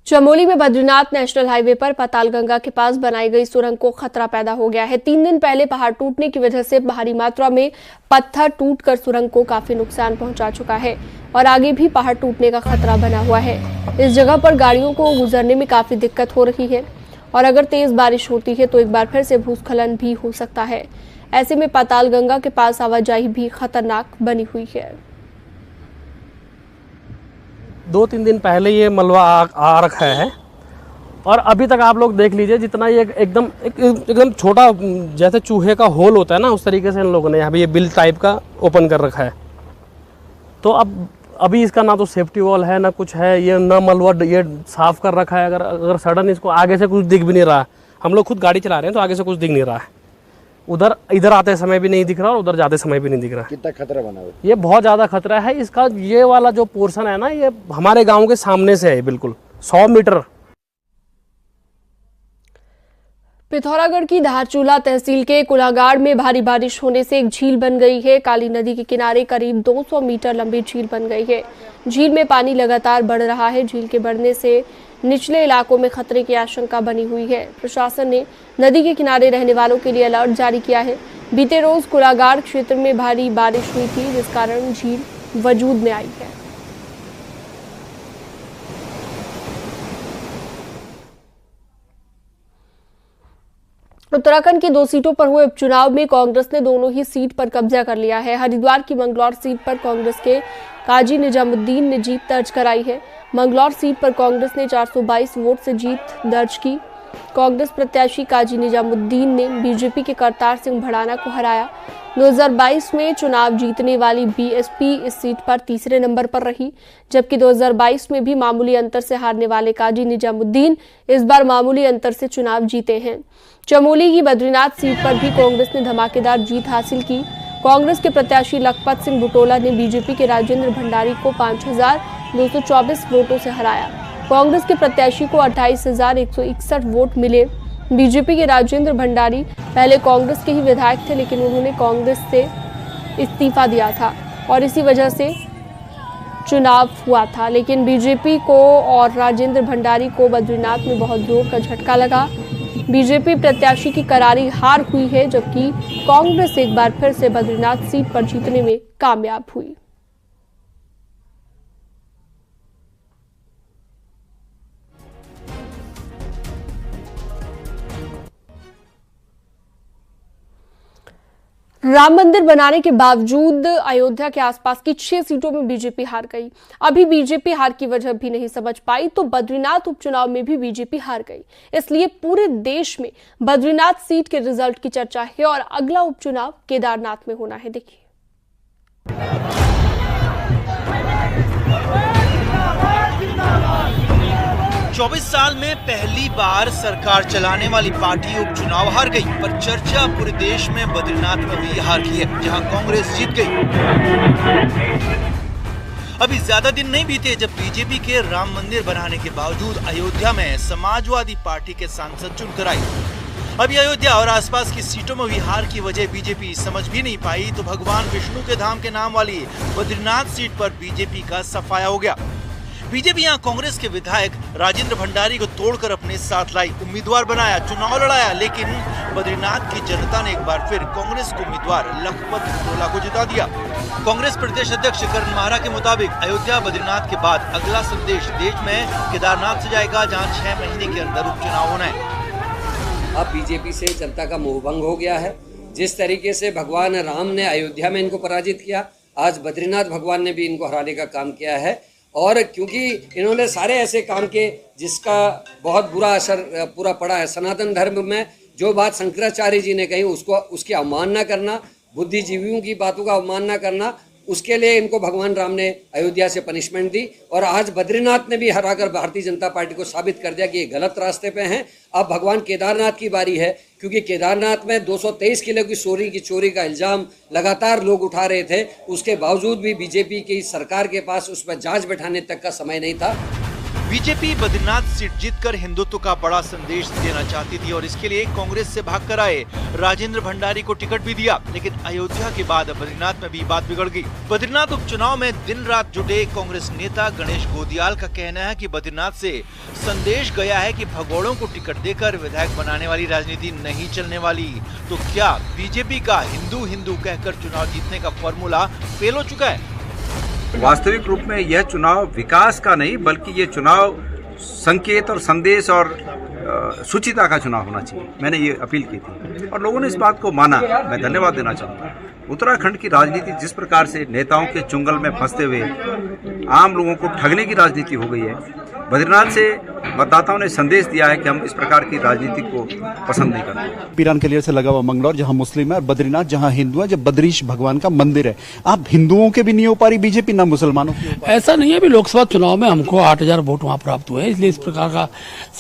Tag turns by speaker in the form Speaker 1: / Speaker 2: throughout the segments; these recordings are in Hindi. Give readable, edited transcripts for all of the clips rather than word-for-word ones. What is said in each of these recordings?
Speaker 1: चमोली में बद्रीनाथ नेशनल हाईवे पर पातालगंगा के पास बनाई गई सुरंग को खतरा पैदा हो गया है। 3 दिन पहले पहाड़ टूटने की वजह से भारी मात्रा में पत्थर टूटकर सुरंग को काफी नुकसान पहुंचा चुका है और आगे भी पहाड़ टूटने का खतरा बना हुआ है। इस जगह पर गाड़ियों को गुजरने में काफी दिक्कत हो रही है और अगर तेज बारिश होती है तो एक बार फिर से भूस्खलन भी हो सकता है। ऐसे में पातालगंगा के पास आवाजाही भी खतरनाक बनी हुई है।
Speaker 2: 2-3 दिन पहले ये मलबा आ रखा है और अभी तक आप लोग देख लीजिए, जितना ये एकदम छोटा जैसे चूहे का होल होता है ना, उस तरीके से इन लोगों ने यहाँ पे ये बिल टाइप का ओपन कर रखा है। तो अभी इसका ना तो सेफ्टी वॉल है ना कुछ है, ये ना मलबा ये साफ कर रखा है। अगर सडन इसको आगे से कुछ दिख भी नहीं रहा, हम लोग खुद गाड़ी चला रहे हैं तो आगे से कुछ दिख नहीं रहा है, इधर आते समय भी नहीं दिख रहा और उधर जाते समय भी नहीं दिख रहा।
Speaker 3: कितना खतरा बना हुआ?
Speaker 2: ये बहुत ज़्यादा खतरा है इसका। ये वाला जो पोर्शन है ना, ये हमारे गांव के सामने से है, बिल्कुल 100 मीटर।
Speaker 1: पिथौरागढ़ की धारचूला तहसील के कुलागाड़ में भारी बारिश होने से एक झील बन गई है। काली नदी के किनारे करीब 200 मीटर लंबी झील बन गई है। झील में पानी लगातार बढ़ रहा है। झील के बढ़ने से निचले इलाकों में खतरे की आशंका बनी हुई है। प्रशासन ने नदी के किनारे रहने वालों के लिए अलर्ट जारी किया है। बीते रोज कुलागाड़ क्षेत्र में भारी बारिश हुई थी, जिस कारण झील वजूद में आई है। उत्तराखंड की 2 सीटों पर हुए उपचुनाव में कांग्रेस ने दोनों ही सीट पर कब्जा कर लिया है। हरिद्वार की मंगलौर सीट पर कांग्रेस के काजी निजामुद्दीन ने जीत दर्ज कराई है। मंगलौर सीट पर कांग्रेस ने 422 वोट से जीत दर्ज की। कांग्रेस प्रत्याशी काजी निजामुद्दीन ने बीजेपी के करतार सिंह भड़ाना को हराया। 2022 में चुनाव जीतने वाली बीएसपी इस सीट पर तीसरे नंबर पर रही, जबकि 2022 में भी मामूली अंतर से हारने वाले काजी निजामुद्दीन इस बार मामूली अंतर से चुनाव जीते हैं। चमोली की बद्रीनाथ सीट पर भी कांग्रेस ने धमाकेदार जीत हासिल की। कांग्रेस के प्रत्याशी लखपत सिंह बुटोला ने बीजेपी के राजेंद्र भंडारी को 5224 वोटों से हराया। कांग्रेस के प्रत्याशी को 28,161 वोट मिले। बीजेपी के राजेंद्र भंडारी पहले कांग्रेस के ही विधायक थे, लेकिन उन्होंने कांग्रेस से इस्तीफा दिया था और इसी वजह से चुनाव हुआ था। लेकिन बीजेपी को और राजेंद्र भंडारी को बद्रीनाथ में बहुत जोर का झटका लगा। बीजेपी प्रत्याशी की करारी हार हुई है, जबकि कांग्रेस एक बार फिर से बद्रीनाथ सीट पर जीतने में कामयाब हुई। राम मंदिर बनाने के बावजूद अयोध्या के आसपास की 6 सीटों में बीजेपी हार गई। अभी बीजेपी हार की वजह भी नहीं समझ पाई तो बद्रीनाथ उपचुनाव में भी बीजेपी हार गई। इसलिए पूरे देश में बद्रीनाथ सीट के रिजल्ट की चर्चा है और अगला उपचुनाव केदारनाथ में होना है। देखिए,
Speaker 4: 24 साल में पहली बार सरकार चलाने वाली पार्टी उपचुनाव हार गई, पर चर्चा पूरे देश में बद्रीनाथ में हुई हार की है, जहां कांग्रेस जीत गई। अभी ज्यादा दिन नहीं बीते जब बीजेपी के राम मंदिर बनाने के बावजूद अयोध्या में समाजवादी पार्टी के सांसद चुनकर आई। अभी अयोध्या और आसपास की सीटों में हुई हार की वजह बीजेपी समझ भी नहीं पाई तो भगवान विष्णु के धाम के नाम वाली बद्रीनाथ सीट पर बीजेपी का सफाया हो गया। बीजेपी यहां कांग्रेस के विधायक राजेंद्र भंडारी को तोड़कर अपने साथ लाई, उम्मीदवार बनाया, चुनाव लड़ाया, लेकिन बद्रीनाथ की जनता ने एक बार फिर कांग्रेस को उम्मीदवार लखपत बुटोला को जिता दिया। कांग्रेस प्रदेश अध्यक्ष करण माहरा के मुताबिक अयोध्या बद्रीनाथ के बाद अगला संदेश देश में केदारनाथ से जाएगा, जहाँ 6 महीने के अंदर उपचुनाव होना है।
Speaker 5: अब बीजेपी से जनता का मोहभंग हो गया है। जिस तरीके से भगवान राम ने अयोध्या में इनको पराजित किया, आज बद्रीनाथ भगवान ने भी इनको हराने का काम किया है। और क्योंकि इन्होंने सारे ऐसे काम किए जिसका बहुत बुरा असर पूरा पड़ा है। सनातन धर्म में जो बात शंकराचार्य जी ने कही उसकी अवमानना करना, बुद्धिजीवियों की बातों का अवमानना करना, उसके लिए इनको भगवान राम ने अयोध्या से पनिशमेंट दी। और आज बद्रीनाथ ने भी हराकर भारतीय जनता पार्टी को साबित कर दिया कि ये गलत रास्ते पे हैं। अब भगवान केदारनाथ की बारी है, क्योंकि केदारनाथ में 223 किलो की चोरी का इल्जाम लगातार लोग उठा रहे थे। उसके बावजूद भी बीजेपी की सरकार के पास उस पर जांच बैठाने तक का समय नहीं था।
Speaker 4: बीजेपी बद्रीनाथ सीट जीतकर हिंदुत्व का बड़ा संदेश देना चाहती थी और इसके लिए कांग्रेस से भागकर आए राजेंद्र भंडारी को टिकट भी दिया, लेकिन अयोध्या के बाद बद्रीनाथ में भी बात बिगड़ गई। बद्रीनाथ उपचुनाव में दिन रात जुटे कांग्रेस नेता गणेश गोदियाल का कहना है कि बद्रीनाथ से संदेश गया है कि भगोड़ों को टिकट देकर विधायक बनाने वाली राजनीति नहीं चलने वाली। तो क्या बीजेपी का हिंदू हिंदू कहकर चुनाव जीतने का फॉर्मूला फेल हो चुका है?
Speaker 3: वास्तविक रूप में यह चुनाव विकास का नहीं बल्कि ये चुनाव संकेत और संदेश और सुचिता का चुनाव होना चाहिए। मैंने ये अपील की थी और लोगों ने इस बात को माना। मैं धन्यवाद देना चाहूँगा। उत्तराखंड की राजनीति जिस प्रकार से नेताओं के चुंगल में फंसते हुए आम लोगों को ठगने की राजनीति हो गई है, बद्रीनाथ से मतदाताओं ने संदेश दिया है कि हम इस प्रकार की राजनीति को पसंद नहीं करते।
Speaker 6: पीरान क्लियर से लगा हुआ मंगलौर जहां मुस्लिम है और बद्रीनाथ जहां हिंदू है, जब बद्रीश भगवान का मंदिर है। आप हिंदुओं के भी नहीं हो पा रही बीजेपी, ना मुसलमानों की।
Speaker 7: ऐसा नहीं है। अभी लोकसभा चुनाव में हमको 8000 वोट वहां प्राप्त हुए, इसलिए इस प्रकार का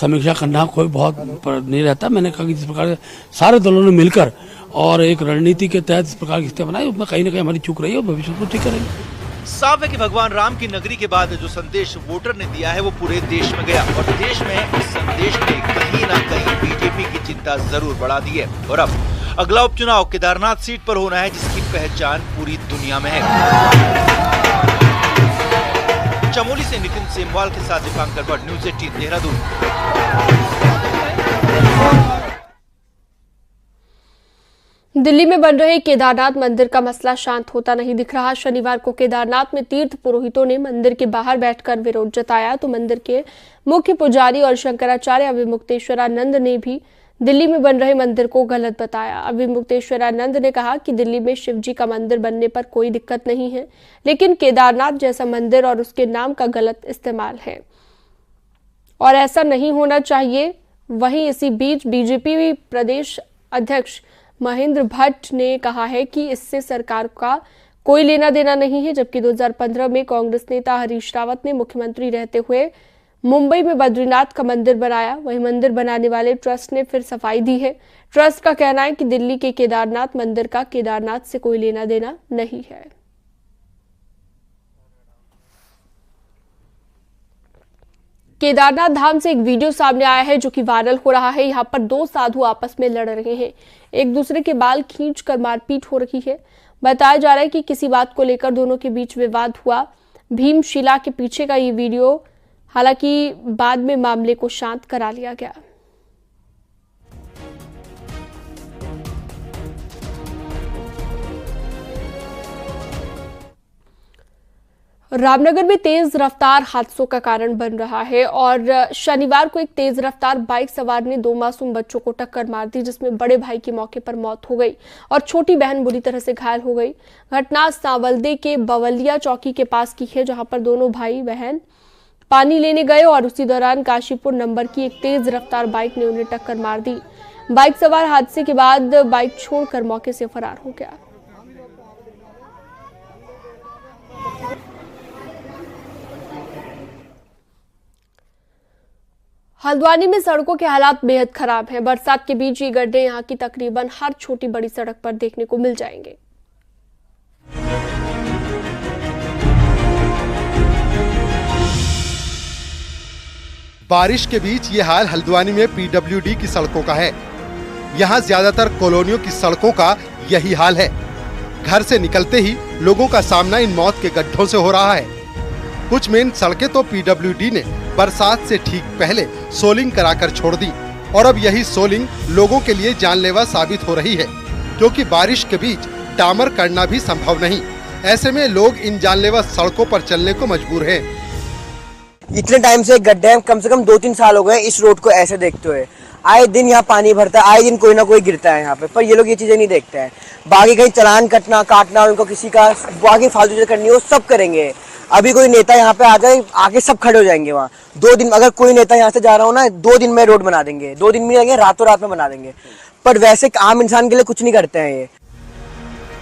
Speaker 7: समीक्षा करना कोई बहुत नहीं रहता। मैंने कहा कि जिस प्रकार सारे दलों ने मिलकर और एक रणनीति के तहत इस प्रकार की स्थिति बनाई, उसमें कहीं ना कहीं हमारी चूक रही है और भविष्य को ठीक करेंगे।
Speaker 4: साफ है कि भगवान राम की नगरी के बाद जो संदेश वोटर ने दिया है वो पूरे देश में गया और देश में इस संदेश ने कहीं ना कहीं बीजेपी की चिंता जरूर बढ़ा दी है। और अब अगला उपचुनाव केदारनाथ सीट पर होना है, जिसकी पहचान पूरी दुनिया में है। चमोली से नितिन सेमवाल के साथ दीपांकर भट्ट, न्यूज़ 18 देहरादून।
Speaker 1: दिल्ली में बन रहे केदारनाथ मंदिर का मसला शांत होता नहीं दिख रहा। शनिवार को केदारनाथ में तीर्थ पुरोहितों ने मंदिर के बाहर बैठकर विरोध जताया तो मंदिर के मुख्य पुजारी और शंकराचार्य अविमुक्तेश्वरानंद ने भी दिल्ली में बन रहे मंदिर को गलत बताया। अविमुक्तेश्वरानंद ने कहा कि दिल्ली में शिवजी का मंदिर बनने पर कोई दिक्कत नहीं है, लेकिन केदारनाथ जैसा मंदिर और उसके नाम का गलत इस्तेमाल है और ऐसा नहीं होना चाहिए। वहीं इसी बीच बीजेपी प्रदेश अध्यक्ष महेंद्र भट्ट ने कहा है कि इससे सरकार का कोई लेना देना नहीं है। जबकि 2015 में कांग्रेस नेता हरीश रावत ने मुख्यमंत्री रहते हुए मुंबई में बद्रीनाथ का मंदिर बनाया, वही मंदिर बनाने वाले ट्रस्ट ने फिर सफाई दी है। ट्रस्ट का कहना है कि दिल्ली के केदारनाथ मंदिर का केदारनाथ से कोई लेना देना नहीं है। केदारनाथ धाम से एक वीडियो सामने आया है जो कि वायरल हो रहा है। यहाँ पर दो साधु आपस में लड़ रहे हैं, एक दूसरे के बाल खींचकर मारपीट हो रही है। बताया जा रहा है कि किसी बात को लेकर दोनों के बीच विवाद हुआ। भीमशिला के पीछे का ये वीडियो, हालांकि बाद में मामले को शांत करा लिया गया। रामनगर में तेज रफ्तार हादसों का कारण बन रहा है और शनिवार को एक तेज रफ्तार बाइक सवार ने दो मासूम बच्चों को टक्कर मार दी, जिसमें बड़े भाई की मौके पर मौत हो गई और छोटी बहन बुरी तरह से घायल हो गई। घटना सांवलदे के बवलिया चौकी के पास की है, जहां पर दोनों भाई बहन पानी लेने गए और उसी दौरान काशीपुर नंबर की एक तेज रफ्तार बाइक ने उन्हें टक्कर मार दी। बाइक सवार हादसे के बाद बाइक छोड़कर मौके से फरार हो गया। हल्द्वानी में सड़कों के हालात बेहद खराब हैं। बरसात के बीच ये गड्ढे यहां की तकरीबन हर छोटी बड़ी सड़क पर देखने को मिल जाएंगे।
Speaker 8: बारिश के बीच ये हाल हल्द्वानी में पीडब्ल्यूडी की सड़कों का है। यहाँ ज्यादातर कॉलोनियों की सड़कों का यही हाल है। घर से निकलते ही लोगों का सामना इन मौत के गड्ढों से हो रहा है। कुछ मेन सड़कें तो पीडब्ल्यूडी ने बरसात से ठीक पहले सोलिंग कराकर छोड़ दी और अब यही सोलिंग लोगों के लिए जानलेवा साबित हो रही है, क्योंकि बारिश के बीच डामर करना भी संभव नहीं। ऐसे में लोग इन जानलेवा सड़कों पर चलने को मजबूर हैं।
Speaker 9: इतने टाइम से गड्ढे हैं, कम से कम 2-3 साल हो गए इस रोड को ऐसे देखते हुए। आए दिन यहाँ पानी भरता है, आए दिन कोई ना कोई गिरता है यहाँ पे, पर ये लोग ये चीजें नहीं देखते हैं। बाकी कहीं चालान काटना उनको किसी का बाकी फालतू चीजें करनी हो सब करेंगे। अभी कोई नेता यहाँ पे आ जाए, आके सब खड़े हो जाएंगे वहाँ। 2 दिन अगर कोई नेता यहाँ से जा रहा हो ना, 2 दिन में रोड बना देंगे, 2 दिन में लगेंगे, रातों रात में बना देंगे। पर वैसे आम इंसान के लिए कुछ नहीं करते हैं ये।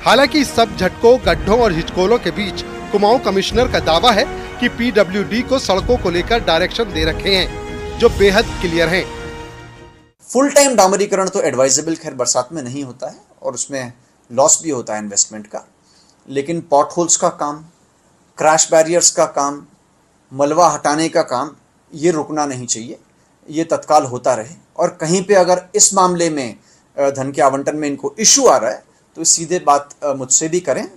Speaker 8: हालांकि इस सब झटकों, गड्ढों और हिचकोलों के बीच कुमाऊं कमिश्नर का दावा है कि पीडब्ल्यूडी को सड़कों को लेकर डायरेक्शन दे रखे हैं जो बेहद क्लियर हैं।
Speaker 10: फुल टाइम डामरीकरण तो एडवाइजेबल खैर बरसात में नहीं होता है और उसमें लॉस भी होता है इन्वेस्टमेंट का, लेकिन पॉट होल्स का काम, क्रैश बैरियर्स का काम, मलबा हटाने का काम, ये रुकना नहीं चाहिए, ये तत्काल होता रहे। और कहीं पे अगर इस मामले में धन के आवंटन में इनको इशू आ रहा है तो सीधे बात मुझसे भी करें।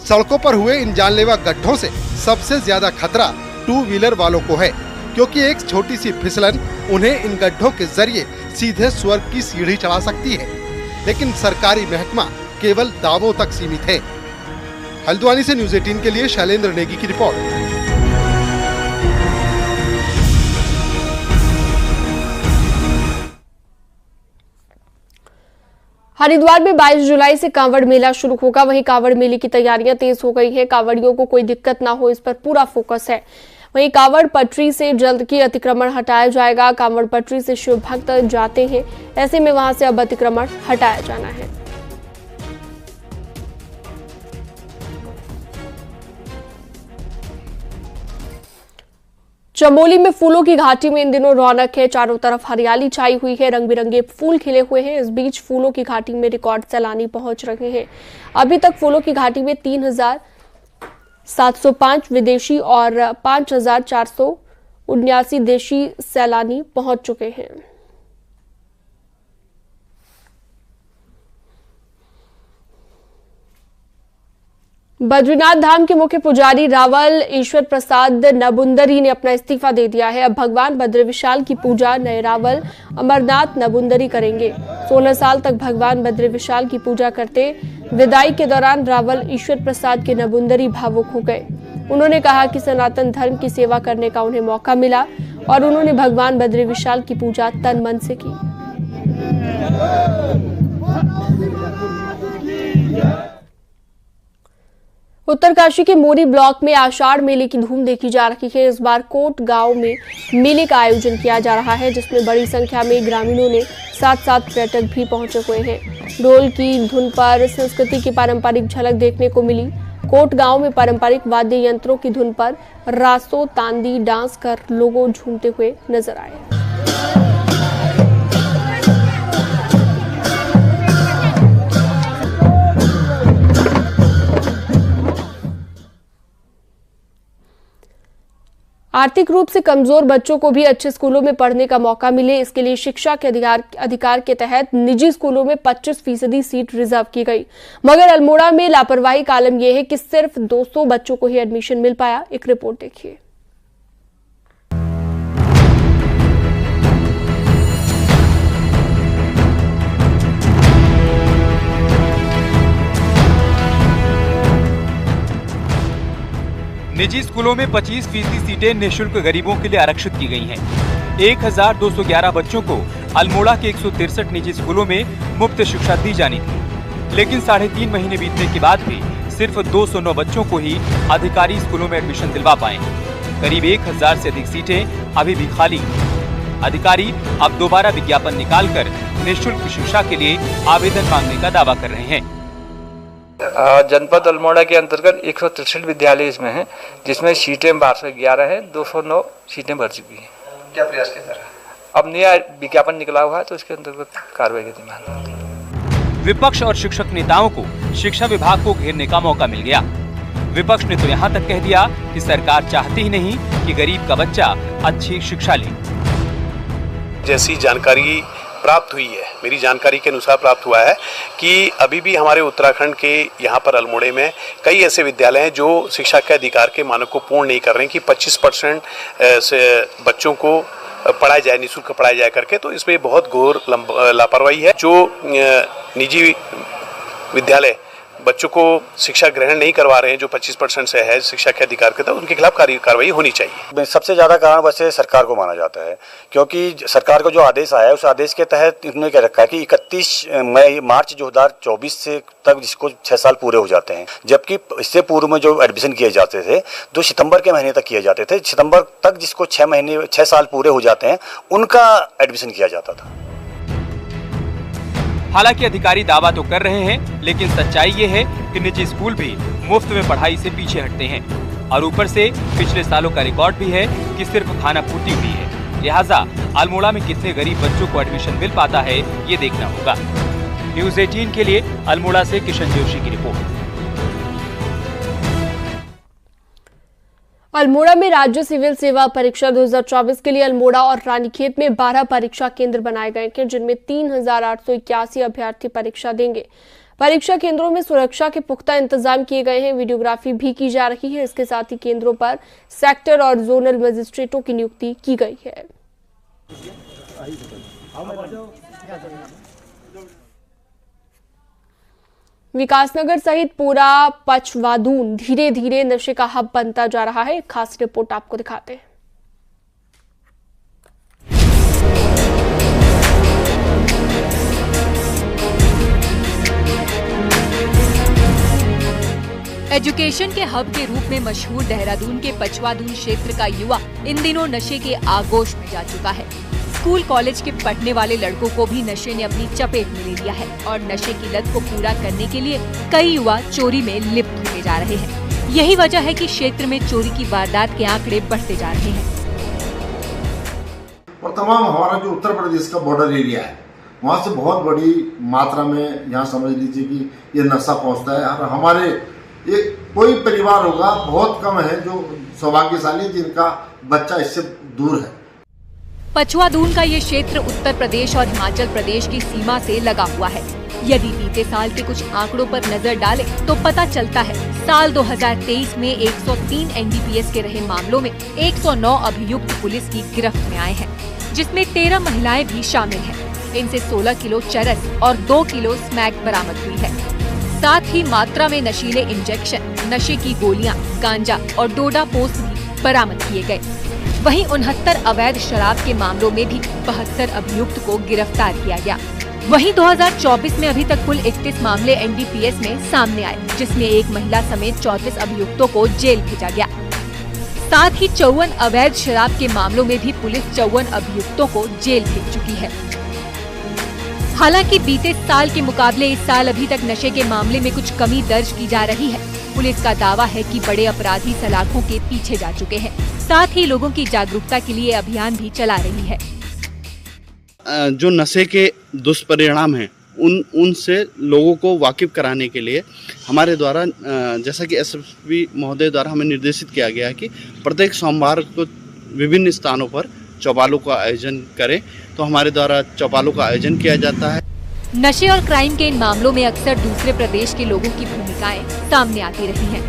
Speaker 8: सड़कों पर हुए इन जानलेवा गड्ढों से सबसे ज्यादा खतरा 2 व्हीलर वालों को है, क्योंकि एक छोटी सी फिसलन उन्हें इन गड्ढों के जरिए सीधे स्वर्ग की सीढ़ी चढ़ा सकती है। लेकिन सरकारी महकमा केवल दावों तक सीमित है। हल्द्वानी से न्यूज़ 18 के लिए शैलेंद्र नेगी की रिपोर्ट।
Speaker 1: हरिद्वार में 22 जुलाई से कांवड़ मेला शुरू होगा। वहीं कांवड़ मेले की तैयारियां तेज हो गई हैं। कांवड़ियों को कोई दिक्कत ना हो, इस पर पूरा फोकस है। वहीं कांवड़ पटरी से जल्द की अतिक्रमण हटाया जाएगा। कांवड़ पटरी से शिव भक्त जाते हैं, ऐसे में वहां से अब अतिक्रमण हटाया जाना है। चमोली में फूलों की घाटी में इन दिनों रौनक है। चारों तरफ हरियाली छाई हुई है, रंग बिरंगे फूल खिले हुए हैं। इस बीच फूलों की घाटी में रिकॉर्ड सैलानी पहुंच रहे हैं। अभी तक फूलों की घाटी में 3,705 विदेशी और 5,479 देशी सैलानी पहुंच चुके हैं। बद्रीनाथ धाम के मुख्य पुजारी रावल ईश्वर प्रसाद नबुंदरी ने अपना इस्तीफा दे दिया है। अब भगवान बद्री विशाल की पूजा नए रावल अमरनाथ नबुंदरी करेंगे। 16 साल तक भगवान बद्री विशाल की पूजा करते विदाई के दौरान रावल ईश्वर प्रसाद के नबुंदरी भावुक हो गए। उन्होंने कहा कि सनातन धर्म की सेवा करने का उन्हें मौका मिला और उन्होंने भगवान बद्री विशाल की पूजा तन मन से की। उत्तरकाशी के मोरी ब्लॉक में आषाढ़ मेले की धूम देखी जा रही है। इस बार कोट गांव में मेले का आयोजन किया जा रहा है, जिसमें बड़ी संख्या में ग्रामीणों ने साथ पर्यटक भी पहुंचे हुए हैं। ढोल की धुन पर संस्कृति की पारंपरिक झलक देखने को मिली। कोट गांव में पारंपरिक वाद्य यंत्रों की धुन पर रासो तांदी डांस कर लोगों झूमते हुए नजर आए। आर्थिक रूप से कमजोर बच्चों को भी अच्छे स्कूलों में पढ़ने का मौका मिले, इसके लिए शिक्षा के अधिकार के तहत निजी स्कूलों में 25% सीट रिजर्व की गई। मगर अल्मोड़ा में लापरवाही का आलम यह है कि सिर्फ 200 बच्चों को ही एडमिशन मिल पाया। एक रिपोर्ट देखिए।
Speaker 11: निजी स्कूलों में 25% सीटें निःशुल्क गरीबों के लिए आरक्षित की गई हैं। 1211 बच्चों को अल्मोड़ा के 163 निजी स्कूलों में मुफ्त शिक्षा दी जानी थी, लेकिन 3.5 महीने बीतने के बाद भी सिर्फ 209 बच्चों को ही अधिकारी स्कूलों में एडमिशन दिलवा पाए। करीब 1000 से अधिक सीटें अभी भी खाली हैं। अधिकारी अब दोबारा विज्ञापन निकालकर निःशुल्क शिक्षा के लिए आवेदन मांगने का दावा कर रहे हैं।
Speaker 12: जनपद अल्मोड़ा के अंतर्गत 163 विद्यालय इसमें हैं, जिसमें सीटें 1211 है, 209 सीटें भर चुकी हैं।
Speaker 11: क्या प्रयास किया जा रहा है?
Speaker 12: अब नया विज्ञापन निकला हुआ है तो इसके अंतर्गत कार्रवाई की मांग।
Speaker 11: विपक्ष और शिक्षक नेताओं को शिक्षा विभाग को घेरने का मौका मिल गया। विपक्ष ने तो यहाँ तक कह दिया कि सरकार चाहती ही नहीं कि गरीब का बच्चा अच्छी शिक्षा ले।
Speaker 13: जैसी जानकारी प्राप्त हुई है, मेरी जानकारी के अनुसार प्राप्त हुआ है कि अभी भी हमारे उत्तराखंड के यहाँ पर अल्मोड़े में कई ऐसे विद्यालय हैं जो शिक्षा के अधिकार के मानक को पूर्ण नहीं कर रहे हैं कि 25% से बच्चों को पढ़ाया जाए, निःशुल्क पढ़ाया जाए करके। तो इसमें बहुत घोर लापरवाही है। जो निजी विद्यालय बच्चों को शिक्षा ग्रहण नहीं करवा रहे हैं, जो 25% से है शिक्षा के अधिकार के, तो उनके खिलाफ कार्रवाई होनी चाहिए।
Speaker 14: सबसे ज्यादा कारण वैसे सरकार को माना जाता है, क्योंकि सरकार का जो आदेश आया है उस आदेश के तहत इन्होंने क्या रखा है कि 31 मार्च 2024 से तक जिसको 6 साल पूरे हो जाते हैं, जबकि इससे पूर्व में जो एडमिशन किए जाते थे जो सितंबर के महीने तक किए जाते थे, सितंबर तक जिसको 6 साल पूरे हो जाते हैं उनका एडमिशन किया जाता था।
Speaker 11: हालांकि अधिकारी दावा तो कर रहे हैं, लेकिन सच्चाई ये है कि निजी स्कूल भी मुफ्त में पढ़ाई से पीछे हटते हैं और ऊपर से पिछले सालों का रिकॉर्ड भी है कि सिर्फ खाना पूर्ति हुई है। लिहाजा अल्मोड़ा में कितने गरीब बच्चों को एडमिशन मिल पाता है ये देखना होगा। न्यूज़ 18 के लिए अल्मोड़ा से किशन जोशी की रिपोर्ट।
Speaker 1: अल्मोड़ा में राज्य सिविल सेवा परीक्षा 2024 के लिए अल्मोड़ा और रानीखेत में 12 परीक्षा केंद्र बनाए गए हैं, जिनमें 3,881 अभ्यर्थी परीक्षा देंगे। परीक्षा केंद्रों में सुरक्षा के पुख्ता इंतजाम किए गए हैं। वीडियोग्राफी भी की जा रही है। इसके साथ ही केंद्रों पर सेक्टर और जोनल मजिस्ट्रेटों की नियुक्ति की गई है। विकासनगर सहित पूरा पचवादून धीरे धीरे नशे का हब बनता जा रहा है। एक खास रिपोर्ट आपको दिखाते हैं।
Speaker 15: एजुकेशन के हब के रूप में मशहूर देहरादून के पचवादून क्षेत्र का युवा इन दिनों नशे के आगोश में जा चुका है। स्कूल कॉलेज के पढ़ने वाले लड़कों को भी नशे ने अपनी चपेट में ले लिया है और नशे की लत को पूरा करने के लिए कई युवा चोरी में लिप्त होते जा रहे हैं। यही वजह है कि क्षेत्र में चोरी की वारदात के आंकड़े बढ़ते जा रहे हैं।
Speaker 16: और तमाम हमारा जो उत्तर प्रदेश का बॉर्डर एरिया है, वहाँ से बहुत बड़ी मात्रा में यहाँ समझ लीजिए कि ये नशा पहुँचता है। और हमारे ये कोई परिवार होगा, बहुत कम है जो सौभाग्यशाली जिनका बच्चा इससे दूर है।
Speaker 15: पचवादून का ये क्षेत्र उत्तर प्रदेश और हिमाचल प्रदेश की सीमा से लगा हुआ है। यदि बीते साल के कुछ आंकड़ों पर नजर डालें तो पता चलता है साल 2023 में 103 एनडीपीएस के रहे मामलों में 109 अभियुक्त पुलिस की गिरफ्त में आए हैं, जिसमें 13 महिलाएं भी शामिल हैं। इनसे 16 किलो चरस और 2 किलो स्मैक बरामद हुई है। साथ ही मात्रा में नशीले इंजेक्शन, नशे की गोलियां, गांजा और डोडा पोस्त भी बरामद किए गए। वहीं 69 अवैध शराब के मामलों में भी 72 अभियुक्त को गिरफ्तार किया गया। वहीं 2024 में अभी तक कुल 31 मामले एनडीपीएस में सामने आए, जिसमें एक महिला समेत 34 अभियुक्तों को जेल भेजा गया। साथ ही 54 अवैध शराब के मामलों में भी पुलिस 54 अभियुक्तों को जेल भेज चुकी है। हालांकि बीते साल के मुकाबले इस साल अभी तक नशे के मामले में कुछ कमी दर्ज की जा रही है। पुलिस का दावा है कि बड़े अपराधी सलाखों के पीछे जा चुके हैं। साथ ही लोगों की जागरूकता के लिए अभियान भी चला रही है।
Speaker 17: जो नशे के दुष्परिणाम हैं उनसे लोगों को वाकिफ कराने के लिए हमारे द्वारा जैसा कि एसएसपी महोदय द्वारा हमें निर्देशित किया गया है कि प्रत्येक सोमवार को विभिन्न स्थानों पर चौपालों का आयोजन करें। तो हमारे द्वारा चौपालों का आयोजन किया जाता है।
Speaker 15: नशे और क्राइम के इन मामलों में अक्सर दूसरे प्रदेश के लोगों की भूमिकाएं सामने आती रही हैं,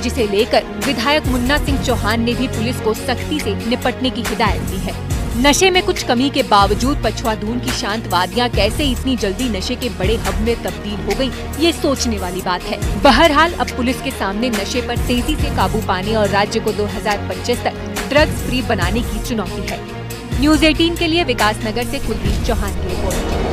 Speaker 15: जिसे लेकर विधायक मुन्ना सिंह चौहान ने भी पुलिस को सख्ती से निपटने की हिदायत दी है। नशे में कुछ कमी के बावजूद पचवादून की शांत वादियां कैसे इतनी जल्दी नशे के बड़े हब में तब्दील हो गई, ये सोचने वाली बात है। बहरहाल अब पुलिस के सामने नशे पर तेजी से काबू पाने और राज्य को 2025 तक ड्रग्स फ्री बनाने की चुनौती है। न्यूज़ 18 के लिए विकासनगर से कुलदीप चौहान की रिपोर्ट।